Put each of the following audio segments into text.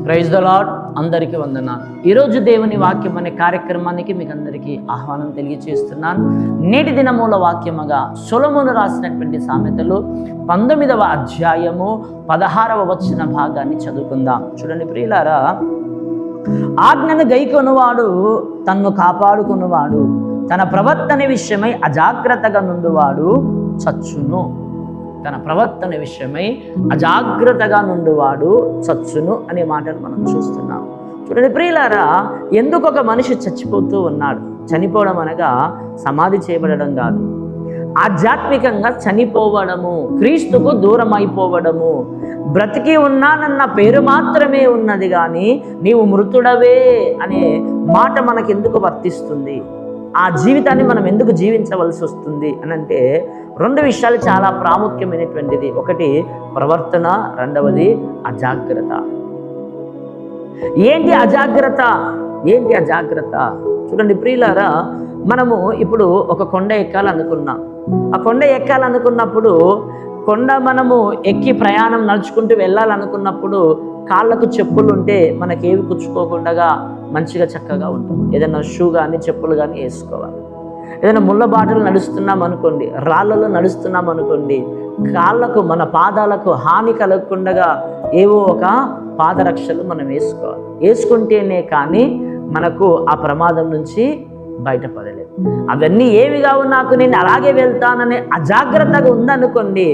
Praise the lord. అందరికీ వందనాలు. ఈరోజు దేవుని వాక్యం అనే కార్యక్రమానికి మీకు అందరికీ ఆహ్వానం తెలియజేస్తున్నాను. నేటి దినమూల వాక్యముగా సొలొమోను రాసినటువంటి సామెతలు 19వ అధ్యాయము 16వ వచన భాగాన్ని చదువుకుందాం. చూడండి ప్రియులారా, ఆజ్ఞను గైకొనువాడు తన్ను కాపాడుకున్నవాడు, తన ప్రవర్తన విషయమై అజాగ్రత్తగా నుండువాడు చచ్చును. తన ప్రవర్తన విషయమై అజాగ్రత్తగా నుండివాడు చచ్చును అనే మాటను మనం చూస్తున్నాం. చూడండి ప్రియులారా, ఎందుకు ఒక మనిషి చచ్చిపోతూ ఉన్నాడు? చనిపోవడం అనగా సమాధి చేయబడడం కాదు, ఆధ్యాత్మికంగా చనిపోవడము, క్రీస్తుకు దూరం అయిపోవడము. బ్రతికి ఉన్నానన్న పేరు మాత్రమే ఉన్నది కానీ నీవు మృతుడవే అనే మాట మనకెందుకు వర్తిస్తుంది? ఆ జీవితాన్ని మనం ఎందుకు జీవించవలసి వస్తుంది అని అంటే 2 విషయాలు చాలా ప్రాముఖ్యమైనటువంటిది. ఒకటి ప్రవర్తన, రెండవది అజాగ్రత్త. ఏంటి అజాగ్రత్త? ఏంటి అజాగ్రత్త? చూడండి ప్రియులారా, మనము ఇప్పుడు ఒక కొండ ఎక్కాలనుకున్నాం. ఆ కొండ ఎక్కాలనుకున్నప్పుడు కొండ మనము ఎక్కి ప్రయాణం నడుచుకుంటూ వెళ్ళాలనుకున్నప్పుడు కాళ్ళకు చెప్పులు ఉంటే మనకేవి కుచ్చుకోకుండా మంచిగా చక్కగా ఉంటుంది. ఏదైనా షూ కానీ చెప్పులు కానీ వేసుకోవాలి. ఏదైనా ముళ్ళ బాటలు నడుస్తున్నాం అనుకోండి, రాళ్ళలో నడుస్తున్నాం అనుకోండి, కాళ్ళకు మన పాదాలకు హాని కలగకుండా ఏవో ఒక పాదరక్షలు మనం వేసుకోవాలి. వేసుకుంటేనే కానీ మనకు ఆ ప్రమాదం నుంచి బయటపడలేదు. అవన్నీ ఏవి కావు, నాకు నేను అలాగే వెళ్తాననే అజాగ్రత్తగా ఉందనుకోండి,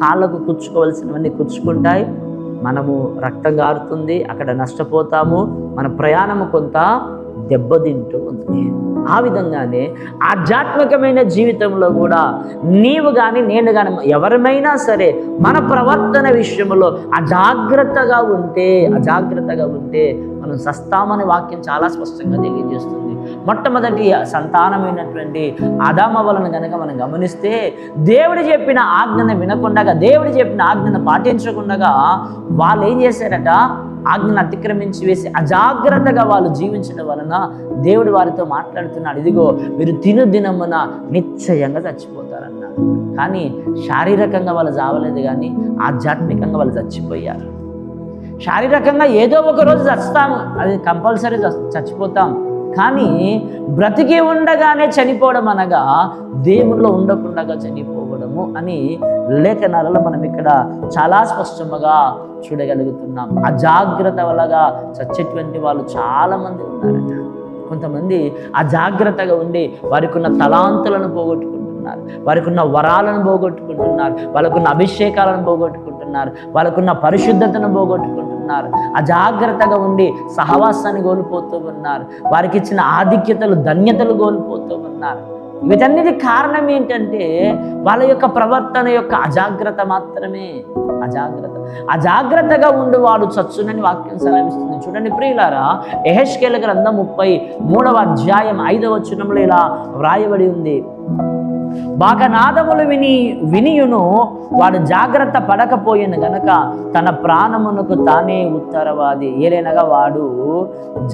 కాళ్ళకు కుచ్చుకోవలసినవన్నీ కుచ్చుకుంటాయి, మనము రక్తం గారుతుంది, అక్కడ నష్టపోతాము, మన ప్రయాణము కొంత దెబ్బతింటూ ఉంది. ఆ విధంగానే ఆధ్యాత్మికమైన జీవితంలో కూడా నీవు కానీ నేను కానీ ఎవరమైనా సరే మన ప్రవర్తన విషయంలో అజాగ్రత్తగా ఉంటే మనం సస్తామనే వాక్యం చాలా స్పష్టంగా తెలియజేస్తుంది. మొట్టమొదటి సంతానమైనటువంటి ఆదామవ్వలను కనుక మనం గమనిస్తే, దేవుడు చెప్పిన ఆజ్ఞను వినకుండా, దేవుడు చెప్పిన ఆజ్ఞను పాటించకుండా వాళ్ళు ఏం చేశారట? ఆజ్ఞను అతిక్రమించి వేసి అజాగ్రత్తగా వాళ్ళు జీవించడం వలన దేవుడు వారితో మాట్లాడుతున్నాడు, ఇదిగో మీరు దినమున నిశ్చయంగా చచ్చిపోతారన్నారు. కానీ శారీరకంగా వాళ్ళు చావలేదు, కానీ ఆధ్యాత్మికంగా వాళ్ళు చచ్చిపోయారు. శారీరకంగా ఏదో ఒక రోజు చస్తాము, అది కంపల్సరీ చచ్చిపోతాం. కానీ బ్రతికి ఉండగానే చనిపోవడం అనగా దేవునిలో ఉండకుండా చనిపోవడము అని లేఖనాలలో మనం ఇక్కడ చాలా స్పష్టంగా చూడగలుగుతున్నాం. అజాగ్రత్త వల్లగా చచ్చేటువంటి వాళ్ళు చాలామంది ఉన్నారట. కొంతమంది అజాగ్రత్తగా ఉండి వారికి ఉన్న తలాంతులను పోగొట్టుకుంటున్నారు, వారికి ఉన్న వరాలను పోగొట్టుకుంటున్నారు, వాళ్ళకున్న అభిషేకాలను పోగొట్టుకుంటున్నారు, వాళ్ళకున్న పరిశుద్ధతను పోగొట్టుకుంటున్నారు. అజాగ్రత్తగా ఉండి సహవాసాన్ని కోల్పోతూ ఉన్నారు, వారికి ఇచ్చిన ఆధిక్యతలు, ధన్యతలు కోల్పోతూ ఉన్నారు. వీటన్నిటి కారణం ఏంటంటే వాళ్ళ యొక్క ప్రవర్తన యొక్క అజాగ్రత్త మాత్రమే. అజాగ్రత్తగా ఉండి వాడు చచ్చునని వాక్యం సెలవిస్తుంది. చూడండి ప్రియులారా, యెహెజ్కేలు గ్రంథం 33వ అధ్యాయం 5వ వచనంలో ఇలా వ్రాయబడి ఉంది, బాకనాదములు వినియును వాడు జాగ్రత్త పడకపోయిన గనక తన ప్రాణమునకు తానే ఉత్తరవాది. ఏలైనగా వాడు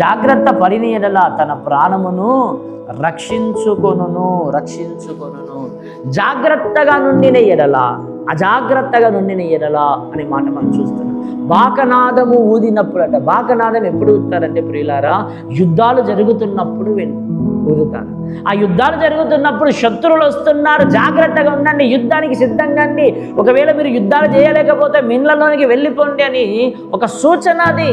జాగ్రత్త పడిన ఎడల తన ప్రాణమును రక్షించుకొనును. జాగ్రత్తగా నుండిన ఎడల, అజాగ్రత్తగా నుండిన ఎడల అనే మాట మనం చూస్తున్నాం. బాకనాదము ఊదినప్పుడట. బాకనాదం ఎప్పుడు ఊదుతారంటే ప్రియులారా, యుద్ధాలు జరుగుతున్నప్పుడు ఊదుతారు. ఆ యుద్ధాలు జరుగుతున్నప్పుడు శత్రువులు వస్తున్నారు, జాగ్రత్తగా ఉండండి, యుద్ధానికి సిద్ధంగా అండి, ఒకవేళ మీరు యుద్ధాలు చేయలేకపోతే మిన్లలోనికి వెళ్ళిపోండి అని ఒక సూచన. అది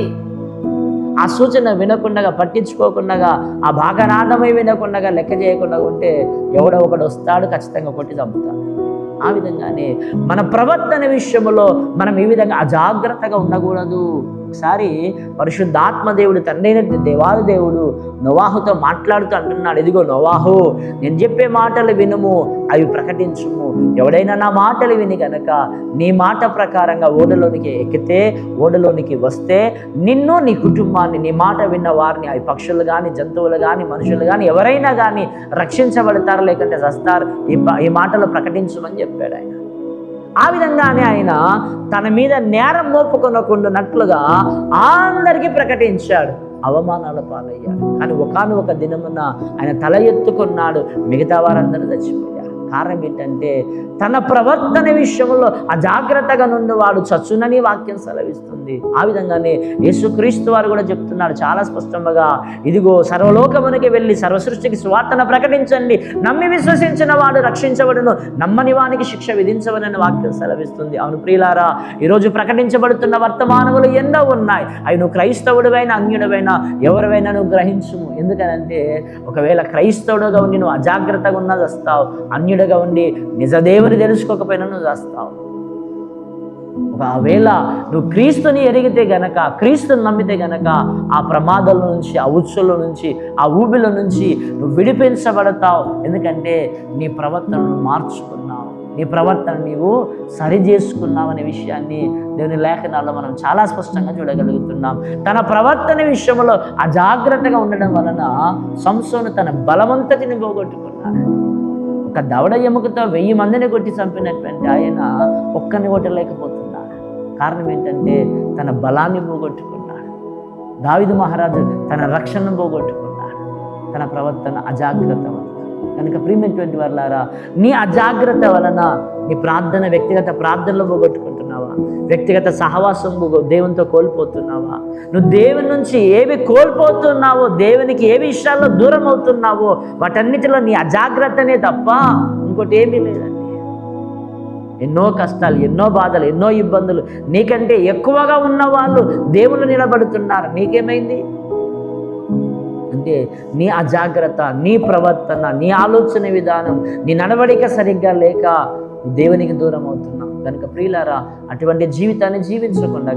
ఆ సూచన వినకుండా, పట్టించుకోకుండా, ఆ బాగనాదమై వినకుండా, లెక్క చేయకుండా ఉంటే ఎవడో ఒకడు వస్తాడు, ఖచ్చితంగా కొట్టి చంపుతాడు. ఆ విధంగానే మన ప్రవర్తన విషయంలో మనం ఈ విధంగా అజాగ్రత్తగా ఉండకూడదు. ఒకసారి పరిశుద్ధాత్మ దేవుడు, తండ్రి అయిన దేవాది దేవుడు నోవాహుతో మాట్లాడుతూ అంటున్నాడు, ఇదిగో నోవాహు, నేను చెప్పే మాటలు వినుము, అవి ప్రకటించుము. ఎవడైనా నా మాటలు విని గనక నీ మాట ప్రకారంగా ఓడలోనికి ఎక్కితే, ఓడలోనికి వస్తే నిన్ను, నీ కుటుంబాన్ని, నీ మాట విన్న వారిని, అవి పక్షులు కానీ, జంతువులు కానీ, మనుషులు కానీ ఎవరైనా కానీ రక్షించబడతారు, లేకుంటే చస్తారు. ఈ మాటలు ప్రకటించమని చెప్పాడు ఆయన. ఆ విధంగానే ఆయన తన మీద నేరం మోపుకొనకుండానట్లుగా అందరికీ ప్రకటించాడు. అవమానాల పాలయ్యాడు. కానీ ఒకానొక దినమున ఆయన తల ఎత్తుకున్నాడు, మిగతా వారందరూ చచ్చిపోయారు. కారణం ఏంటంటే తన ప్రవర్తన విషయంలో అజాగ్రత్తగా నుండి వాడు చచ్చునని వాక్యం సెలవిస్తుంది. ఆ విధంగానే యేసుక్రీస్తు వారు కూడా చెప్తున్నాడు చాలా స్పష్టంగా, ఇదిగో సర్వలోకమునికి వెళ్ళి సర్వసృష్టికి సువార్తను ప్రకటించండి, నమ్మి విశ్వసించిన వాడు రక్షించబడును, నమ్మని వానికి శిక్ష విధించవనని వాక్యం సెలవిస్తుంది. అవును ప్రియులారా, ఈరోజు ప్రకటించబడుతున్న వర్తమానములు ఎన్నో ఉన్నాయి. అవి నువ్వు క్రైస్తవుడివైనా అన్యుడివైనా ఎవరివైనా నువ్వు గ్రహించుము. ఎందుకనంటే ఒకవేళ క్రైస్తవుడుగా ఉండి నువ్వు అజాగ్రత్తగా ఉన్నా చేస్తావు, అన్యుడిగా ఉండి నిజదేవుని తెలుసుకోకపోయినా నువ్వు చేస్తావు. ఒకవేళ నువ్వు క్రీస్తుని ఎరిగితే గనక, క్రీస్తుని నమ్మితే గనక ఆ ప్రమాదాల నుంచి, ఆ ఉచ్చుల నుంచి, ఆ ఊబిల నుంచి నువ్వు విడిపించబడతావు. ఎందుకంటే నీ ప్రవర్తనను మార్చుకున్నావు, నీ ప్రవర్తన నీవు సరి చేసుకున్నావు అనే విషయాన్ని దేవుని లేఖనాల్లో మనం చాలా స్పష్టంగా చూడగలుగుతున్నాం. తన ప్రవర్తన విషయంలో అజాగ్రత్తగా ఉండడం వలన సంసోను తన బలమంతటిని పోగొట్టుకున్నాడు. ఒక దవడ ఎముకతో 1000 మందిని కొట్టి చంపినటువంటి ఆయన ఒక్కరిని కొట్టలేకపోతున్నాడు. కారణం ఏంటంటే తన బలాన్ని పోగొట్టుకున్నాడు. దావీదు మహారాజు తన రక్షణను పోగొట్టుకున్నాడు, తన ప్రవర్తన అజాగ్రత్త వలన. కనుక ప్రియమైనటువంటి వారులారా, నీ అజాగ్రత్త వలన నీ ప్రార్థన, వ్యక్తిగత ప్రార్థనలో పోగొట్టుకుంటున్నావా? వ్యక్తిగత సహవాసం దేవునితో కోల్పోతున్నావా? నువ్వు దేవుని నుంచి ఏవి కోల్పోతున్నావో, దేవునికి ఏ విషయాల్లో దూరం అవుతున్నావో వాటన్నిటిలో నీ అజాగ్రత్తనే తప్ప ఇంకోటి ఏమీ లేదండి. ఎన్నో కష్టాలు, ఎన్నో బాధలు, ఎన్నో ఇబ్బందులు నీకంటే ఎక్కువగా ఉన్న వాళ్ళు దేవుళ్ళు నిలబడుతున్నారు. నీకేమైంది అంటే నీ అజాగ్రత్త, నీ ప్రవర్తన, నీ ఆలోచన విధానం, నీ నడవడిక సరిగ్గా లేక దేవునికి దూరం అవుతున్నాం. కనుక ప్రియులారా, అటువంటి జీవితాన్ని జీవించకుండా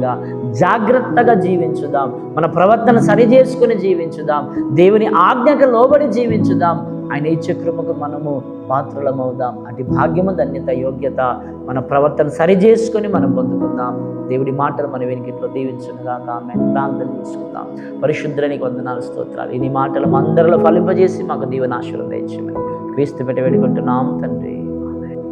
జాగ్రత్తగా జీవించుదాం, మన ప్రవర్తన సరి చేసుకుని జీవించుదాం, దేవుని ఆజ్ఞకు లోబడి జీవించుదాం. ఆయన ఇచ్చే కృపకు మనము పాత్రులమవుదాం. అటు భాగ్యము, ధన్యత, యోగ్యత మన ప్రవర్తన సరి చేసుకొని మనం పొందుకుందాం. దేవుడి మాటలు మన వెనుకట్లో దీవించునుగాక. ఆమేన్. ప్రార్థన చేసుకుందాం. పరిశుద్ధునికి వందనాలు, స్తోత్రాలు. ఈ మాటలు అందరిలో ఫలింపజేసి మాకు దీవెనాశీర్వాదం దయచేయమని క్రీస్తు పెట్టి వేడుకుంటున్నాం తండ్రి. ఆమేన్.